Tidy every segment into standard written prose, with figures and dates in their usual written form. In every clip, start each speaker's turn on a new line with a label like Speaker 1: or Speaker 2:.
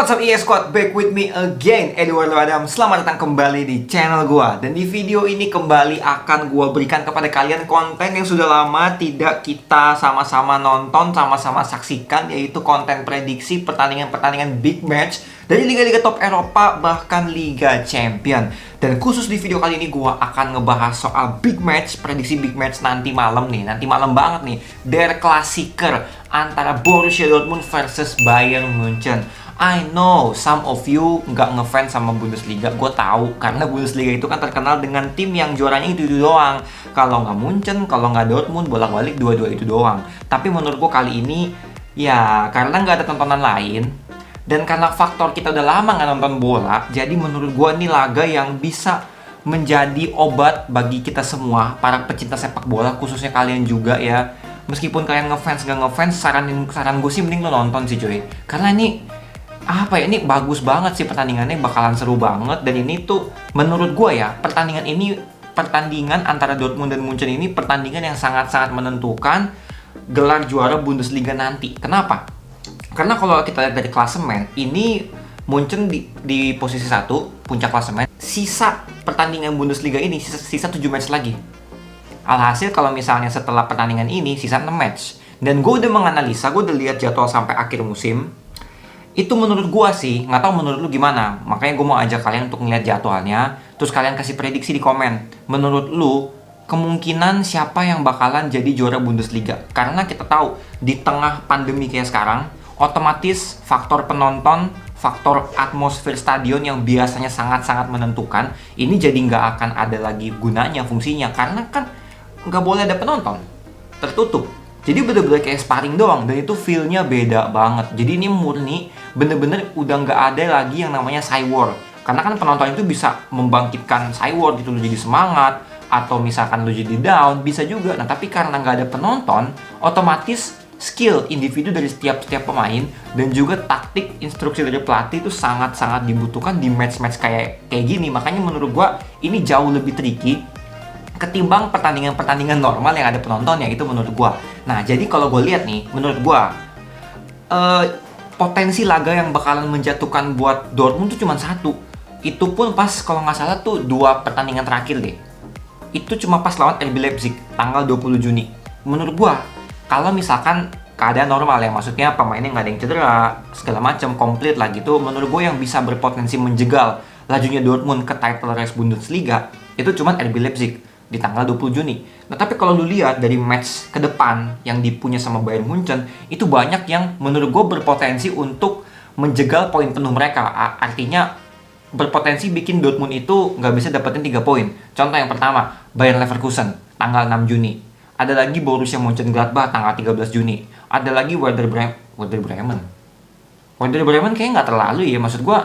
Speaker 1: What's up EA Squad, back with me again, Eduardo Adam. Selamat datang kembali di channel gua. Dan di video ini kembali akan gua berikan kepada kalian konten yang sudah lama tidak kita sama-sama nonton, sama-sama saksikan, yaitu konten prediksi pertandingan-pertandingan big match dari liga-liga top Eropa, bahkan Liga Champion. Dan khusus di video kali ini gua akan ngebahas soal big match, prediksi big match nanti malam nih. Nanti malam banget nih, Der Klassiker antara Borussia Dortmund versus Bayern Munchen. I know some of you nggak ngefans sama Bundesliga, gue tahu, karena Bundesliga itu kan terkenal dengan tim yang juaranya itu doang. Kalau nggak Munchen, kalau nggak Dortmund, bolak-balik dua-dua itu doang. Tapi menurut gue kali ini, ya karena nggak ada tontonan lain, dan karena faktor kita udah lama nggak nonton bola, jadi menurut gue ini laga yang bisa menjadi obat bagi kita semua, para pecinta sepak bola, khususnya kalian juga ya. Meskipun kalian ngefans nggak ngefans, saran gue sih mending lo nonton sih cuy. Karena ini ini bagus banget sih, pertandingannya bakalan seru banget. Dan ini tuh menurut gue ya, pertandingan antara Dortmund dan Munchen ini pertandingan yang sangat-sangat menentukan gelar juara Bundesliga nanti. Kenapa? Karena kalau kita lihat dari klasemen, ini Munchen di posisi 1, puncak klasemen. Sisa pertandingan Bundesliga ini sisa 7 match lagi. Alhasil kalau misalnya setelah pertandingan ini sisa 6 match. Dan gue udah menganalisa, gue udah lihat jadwal sampai akhir musim. Itu menurut gua sih, nggak tahu menurut lu gimana. Makanya gua mau ajak kalian untuk ngeliat jadwalnya, terus kalian kasih prediksi di komen. Menurut lu, kemungkinan siapa yang bakalan jadi juara Bundesliga? Karena kita tahu, di tengah pandemi kayak sekarang, otomatis faktor penonton, faktor atmosfer stadion yang biasanya sangat-sangat menentukan, ini jadi nggak akan ada lagi gunanya, fungsinya. Karena kan nggak boleh ada penonton, tertutup. Jadi bener-bener kayak sparring doang, dan itu feel-nya beda banget. Jadi ini murni, bener-bener udah nggak ada lagi yang namanya cywar. Karena kan penonton itu bisa membangkitkan cywar gitu, lu jadi semangat, atau misalkan lu jadi down, bisa juga. Nah tapi karena nggak ada penonton, otomatis skill individu dari setiap pemain, dan juga taktik instruksi dari pelatih itu sangat-sangat dibutuhkan di match-match kayak gini. Makanya menurut gua, ini jauh lebih tricky ketimbang pertandingan-pertandingan normal yang ada penontonnya, itu menurut gua. Nah, jadi kalau gue lihat nih, menurut gua potensi laga yang bakalan menjatuhkan buat Dortmund tuh cuma satu. Itu pun pas kalau nggak salah tuh 2 pertandingan terakhir deh. Itu cuma pas lawan RB Leipzig tanggal 20 Juni. Menurut gua, kalau misalkan keadaan normal ya, maksudnya pemainnya nggak ada yang cedera, segala macam komplit lah gitu, menurut gua yang bisa berpotensi menjegal lajunya Dortmund ke title race Bundesliga itu cuma RB Leipzig di tanggal 20 Juni. Nah tapi kalau lu lihat dari match ke depan yang dipunya sama Bayern Munchen, itu banyak yang menurut gue berpotensi untuk menjegal poin penuh mereka. Artinya berpotensi bikin Dortmund itu nggak bisa dapetin 3 poin. Contoh yang pertama, Bayern Leverkusen tanggal 6 Juni. Ada lagi Borussia Mönchengladbach tanggal 13 Juni. Ada lagi Werder Bremen kayaknya nggak terlalu ya. Maksud gue,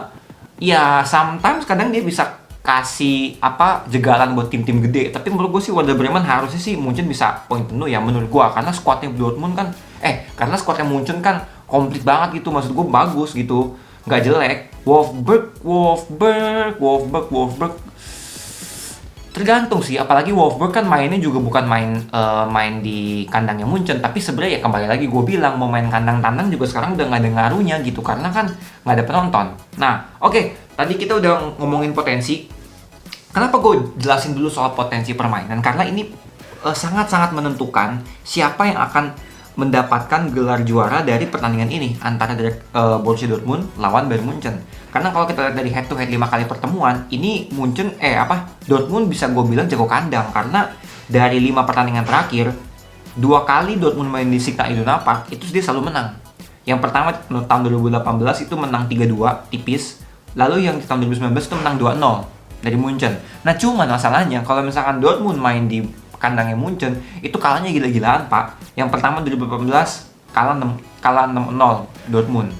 Speaker 1: ya sometimes kadang dia bisa kasih jegalan buat tim-tim gede. Tapi menurut gue sih Werder Bremen harusnya sih Munchen bisa poin penuh ya menurut gue. Karena skuadnya Dortmund kan karena skuadnya Munchen kan komplit banget gitu. Maksud gue bagus gitu, nggak jelek. Wolfsburg tergantung sih. Apalagi Wolfsburg kan mainnya juga bukan main di kandangnya Munchen. Tapi sebenarnya ya kembali lagi gue bilang, mau main kandang-tandang juga sekarang udah nggak ada ngaruhnya gitu, karena kan nggak ada penonton. Nah oke, tadi kita udah ngomongin potensi. Kenapa gue jelasin dulu soal potensi permainan? Karena ini sangat-sangat menentukan siapa yang akan mendapatkan gelar juara dari pertandingan ini antara Borussia Dortmund lawan Bayern Munchen. Karena kalau kita lihat dari head to head 5 kali pertemuan, ini Dortmund bisa gue bilang jago kandang. Karena dari 5 pertandingan terakhir, 2 kali Dortmund main di Signal Iduna Park itu dia selalu menang. Yang pertama tahun 2018 itu menang 3-2 tipis. Lalu yang di tahun 2019 itu menang 2-0 dari Munchen. Nah cuman masalahnya kalau misalkan Dortmund main di kandangnya Munchen, itu kalahnya gila-gilaan pak. Yang pertama 2018 kalah 6-0 Dortmund.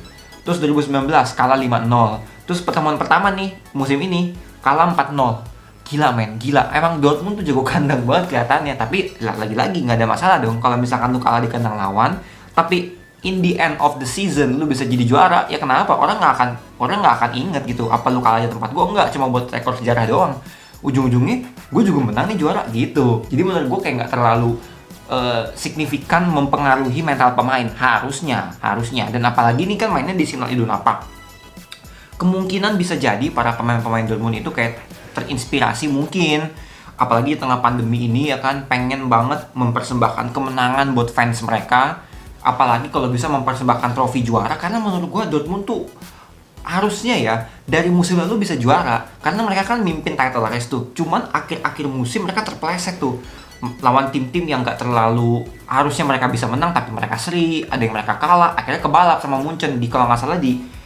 Speaker 1: Terus 2019 kalah 5-0. Terus pertemuan pertama nih musim ini kalah 4-0. Gila men, gila. Emang Dortmund tuh jago kandang banget kelihatannya. Tapi lagi-lagi nggak ada masalah dong kalau misalkan lu kalah di kandang lawan. Tapi in the end of the season lu bisa jadi juara, ya kenapa? Orang nggak akan inget gitu. Apa lu kalah di tempat gue? Enggak, cuma buat rekor sejarah doang. Ujung-ujungnya gue juga menang nih, juara gitu. Jadi menurut gue kayak nggak terlalu signifikan mempengaruhi mental pemain, harusnya. Dan apalagi ini kan mainnya di Signal Iduna Park. kemungkinan bisa jadi para pemain-pemain Dortmund itu kayak terinspirasi mungkin, apalagi di tengah pandemi ini ya kan, pengen banget mempersembahkan kemenangan buat fans mereka, apalagi kalau bisa mempersembahkan trofi juara, karena menurut gua Dortmund tuh harusnya ya dari musim lalu bisa juara, karena mereka kan mimpin title race tuh, cuman akhir-akhir musim mereka terpeleset tuh lawan tim-tim yang gak terlalu harusnya mereka bisa menang, tapi mereka seri, ada yang mereka kalah, akhirnya kebalap sama Munchen di, kalau nggak salah, di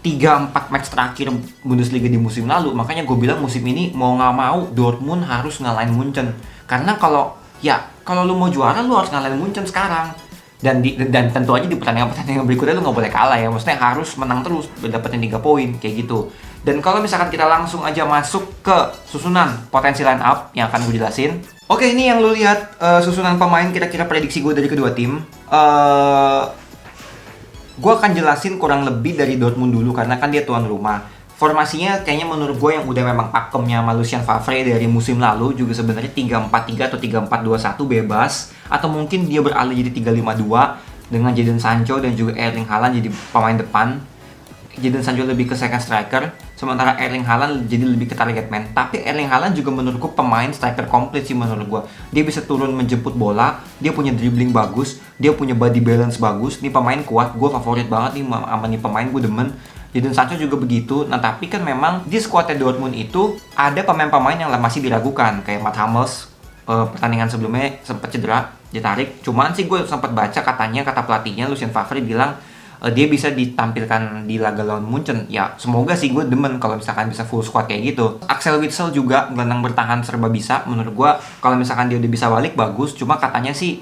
Speaker 1: 3-4 match terakhir Bundesliga di musim lalu. Makanya gue bilang musim ini mau nggak mau Dortmund harus ngalahin Munchen. Karena kalau lu mau juara, lu harus ngalahin Munchen sekarang. Dan tentu aja di pertandingan berikutnya lu nggak boleh kalah ya. Maksudnya harus menang terus, dapetin 3 poin kayak gitu. Dan kalau misalkan kita langsung aja masuk ke susunan potensi line up yang akan gue jelasin. Oke, ini yang lu lihat susunan pemain kira-kira prediksi gue dari kedua tim. Gue akan jelasin kurang lebih dari Dortmund dulu karena kan dia tuan rumah. Formasinya kayaknya menurut gue yang udah memang pakemnya sama Lucien Favre dari musim lalu juga sebenarnya 3-4-3 atau 3-4-2-1 bebas, atau mungkin dia beralih jadi 3-5-2 dengan Jadon Sancho dan juga Erling Haaland jadi pemain depan. Jadon Sancho lebih ke second striker, sementara Erling Haaland jadi lebih ke target man. Tapi Erling Haaland juga menurutku pemain striker komplit sih menurut gue. Dia bisa turun menjemput bola, dia punya dribbling bagus, dia punya body balance bagus. Ini pemain kuat, gue favorit banget nih sama nih pemain, gue demen. Jadon Sancho juga begitu. Nah tapi kan memang di skuadnya Dortmund itu ada pemain-pemain yang masih diragukan, kayak Mats Hummels. Pertandingan sebelumnya sempat cedera, ditarik. Cuman sih gue sempat baca kata pelatihnya Lucien Favre bilang dia bisa ditampilkan di laga lawan Munchen. Ya semoga sih, gue demen kalau misalkan bisa full squad kayak gitu. Axel Witsel juga gelandang bertahan serba bisa. Menurut gue kalau misalkan dia udah bisa balik bagus. Cuma katanya sih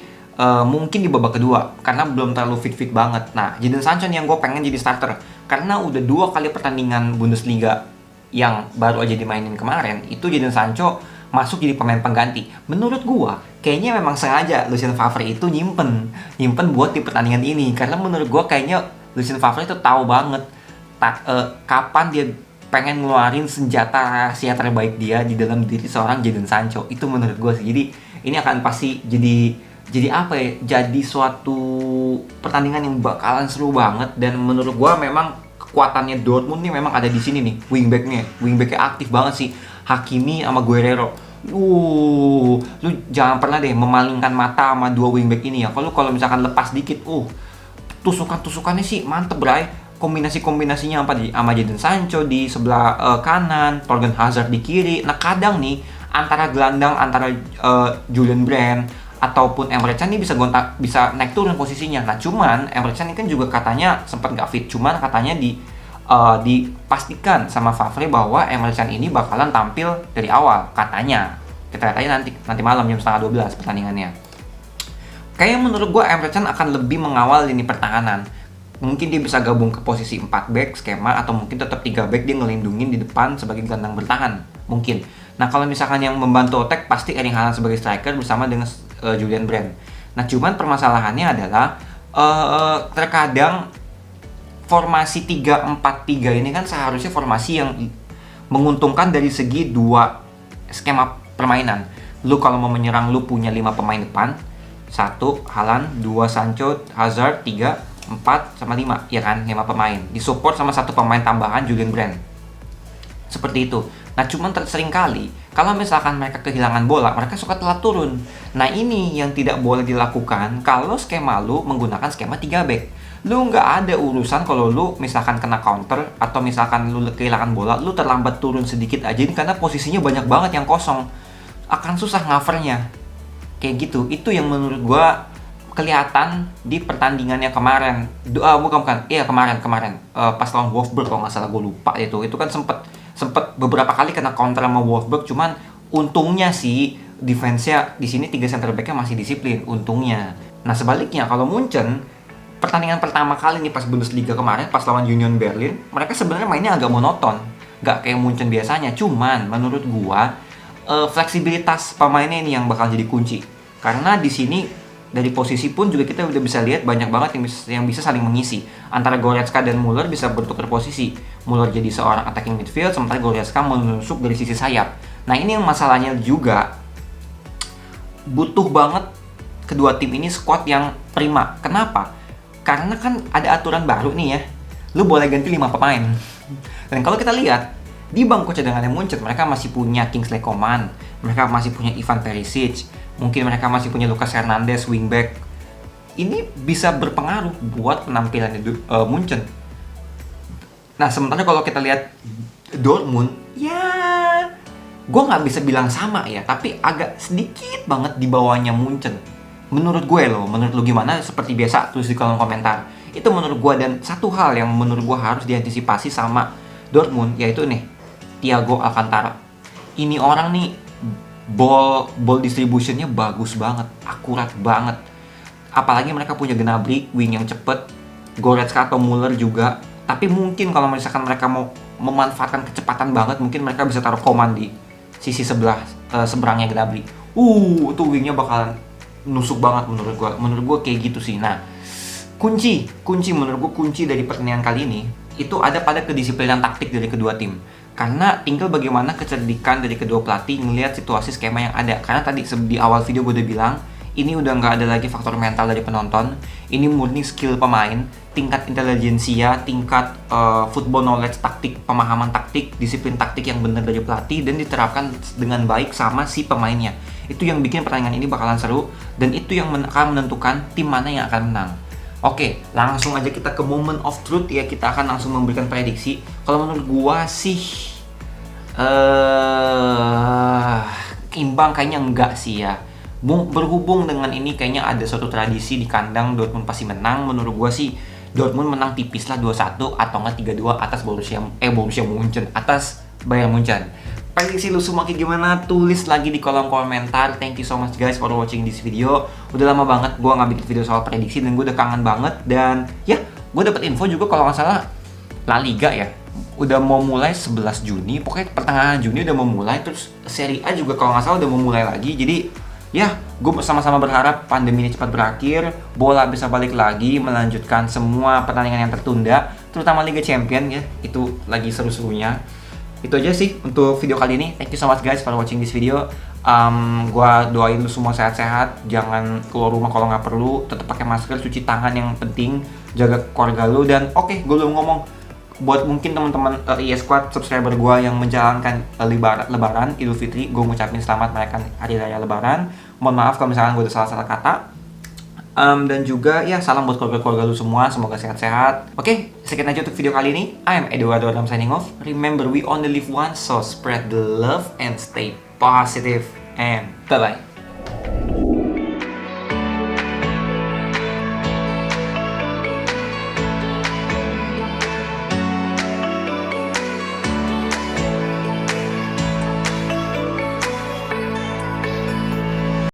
Speaker 1: mungkin di babak kedua karena belum terlalu fit banget. Nah Jadon Sancho nih yang gue pengen jadi starter karena udah 2 kali pertandingan Bundesliga yang baru aja dimainin kemarin itu Jadon Sancho masuk jadi pemain pengganti. Menurut gua, kayaknya memang sengaja Lucien Favre itu nyimpen buat di pertandingan ini. Karena menurut gua kayaknya Lucien Favre itu tahu banget kapan dia pengen ngeluarin senjata rahasia terbaik dia di dalam diri seorang Jadon Sancho. Itu menurut gua sih. Jadi ini akan pasti jadi apa ya? Jadi suatu pertandingan yang bakalan seru banget, dan menurut gua memang kekuatannya Dortmund nih memang ada di sini nih, wingbacknya aktif banget sih, Hakimi sama Guerrero. Lu jangan pernah deh memalingkan mata sama 2 wingback ini ya. Kalau misalkan lepas dikit, tusukannya sih mantep, bray. Kombinasinya apa di sama Jadon Sancho di sebelah kanan, Torgan Hazard di kiri. Nah kadang nih antara gelandang antara Julian Brandt ataupun Emre Can ini bisa naik turun posisinya. Nah cuman Emre Can ini kan juga katanya sempat nggak fit. Cuman katanya dipastikan sama Favre bahwa Emre Can ini bakalan tampil dari awal katanya. Kita lihat aja nanti malam jam 11:30 pertandingannya. Kayaknya menurut gue Emre Can akan lebih mengawal lini pertahanan. Mungkin dia bisa gabung ke posisi 4 back skema, atau mungkin tetap 3 back dia ngelindungin di depan sebagai gelandang bertahan mungkin. Nah kalau misalkan yang membantu attack pasti Erling Haaland sebagai striker bersama dengan Julian Brandt. Nah cuman permasalahannya adalah terkadang formasi 3-4-3 ini kan seharusnya formasi yang menguntungkan dari segi 2 skema permainan. Lu kalau mau menyerang lu punya 5 pemain depan, 1 Haaland, 2 Sancho, Hazard, 3, 4 sama 5, ya kan, 5 pemain. Disupport sama 1 pemain tambahan Julian Brandt. Seperti itu. Nah cuman sering kali kalau misalkan mereka kehilangan bola, mereka suka telat turun. Nah ini yang tidak boleh dilakukan kalau skema lu menggunakan skema 3 back. Lu nggak ada urusan kalau lu misalkan kena counter atau misalkan lu kehilangan bola, lu terlambat turun sedikit aja karena posisinya banyak banget yang kosong. Akan susah covernya. Kayak gitu. Itu yang menurut gua kelihatan di pertandingannya kemarin. Kemarin. Pas lawan Wolfsburg kalau nggak salah, gue lupa itu. Itu kan sempet beberapa kali kena counter sama Wolfsburg, cuman untungnya sih defense-nya di sini 3 center back-nya masih disiplin, untungnya. Nah sebaliknya kalau Munchen pertandingan pertama kali nih pas Bundesliga kemarin pas lawan Union Berlin, mereka sebenarnya mainnya agak monoton, nggak kayak Munchen biasanya. Cuman menurut gua fleksibilitas pemainnya ini yang bakal jadi kunci, karena di sini dari posisi pun juga kita udah bisa lihat banyak banget yang bisa saling mengisi. Antara Goretzka dan Muller bisa bertukar posisi. Muller jadi seorang attacking midfield, sementara Goretzka menusuk dari sisi sayap. Nah ini yang masalahnya juga, butuh banget kedua tim ini squad yang prima. Kenapa? Karena kan ada aturan baru nih ya. Lu boleh ganti 5 pemain. Dan kalau kita lihat di bangku cadangannya Munchen, mereka masih punya Kingsley Coman, mereka masih punya Ivan Perisic, mungkin mereka masih punya Lucas Hernandez wingback. Ini bisa berpengaruh buat penampilan Munchen. Nah, sementara kalau kita lihat Dortmund, ya gue nggak bisa bilang sama ya, tapi agak sedikit banget di bawahnya Munchen. Menurut gue loh, menurut lo gimana? Seperti biasa, tulis di kolom komentar. Itu menurut gue, dan satu hal yang menurut gue harus diantisipasi sama Dortmund, yaitu nih, Thiago Alcantara. Ini orang nih, ball distributionnya bagus banget, akurat banget. Apalagi mereka punya Gnabry, wing yang cepet, Goretzka atau Muller juga. Tapi mungkin kalau misalkan mereka mau memanfaatkan kecepatan banget, mungkin mereka bisa taruh Coman di sisi seberangnya Gnabry. Itu wingnya bakalan nusuk banget menurut gue kayak gitu sih. Nah, kunci menurut gue, kunci dari pertandingan kali ini itu ada pada kedisiplinan taktik dari kedua tim. Karena tinggal bagaimana kecerdikan dari kedua pelatih ngelihat situasi skema yang ada. Karena tadi di awal video gue udah bilang, ini udah nggak ada lagi faktor mental dari penonton. Ini murni skill pemain, tingkat intelijensia, tingkat football knowledge taktik, pemahaman taktik, disiplin taktik yang benar dari pelatih dan diterapkan dengan baik sama si pemainnya. Itu yang bikin pertandingan ini bakalan seru, dan itu yang akan menentukan tim mana yang akan menang. Oke, langsung aja kita ke moment of truth ya. Kita akan langsung memberikan prediksi. Kalau menurut gua sih imbang kayaknya enggak sih ya. Berhubung dengan ini kayaknya ada suatu tradisi di kandang Dortmund pasti menang. Menurut gua sih Dortmund menang tipis lah 2-1 atau enggak 3-2 atas Borussia Munchen, atas Bayern Munchen. Prediksi lu semua kayak gimana? Tulis lagi di kolom komentar. Thank you so much guys for watching this video. Udah lama banget gue nggak bikin video soal prediksi dan gue udah kangen banget. Dan ya, gue dapet info juga kalau nggak salah La Liga ya udah mau mulai 11 Juni. Pokoknya pertengahan Juni udah mau mulai. Terus Serie A juga kalau nggak salah udah mau mulai lagi. Jadi ya, gue sama-sama berharap pandemi ini cepat berakhir, bola bisa balik lagi, melanjutkan semua pertandingan yang tertunda, terutama Liga Champions ya. Itu lagi seru-serunya. Itu aja sih untuk video kali ini. Thank you so much guys for watching this video. Gua doain lu semua sehat-sehat. Jangan keluar rumah kalau nggak perlu. Tetap pakai masker, cuci tangan yang penting. Jaga keluarga lu. Dan oke, gue belum ngomong. Buat mungkin teman-teman EA Squad subscriber gua yang menjalankan Lebaran Idul Fitri, gue ngucapin selamat merayakan Hari Raya Lebaran. Mohon maaf kalau misalkan gue udah salah kata. Dan juga ya salam buat keluarga-keluarga lu semua, semoga sehat-sehat. Oke, sekian aja untuk video kali ini. I'm Eduardo Adam signing off. Remember, we only live once, so spread the love and stay positive. And bye-bye.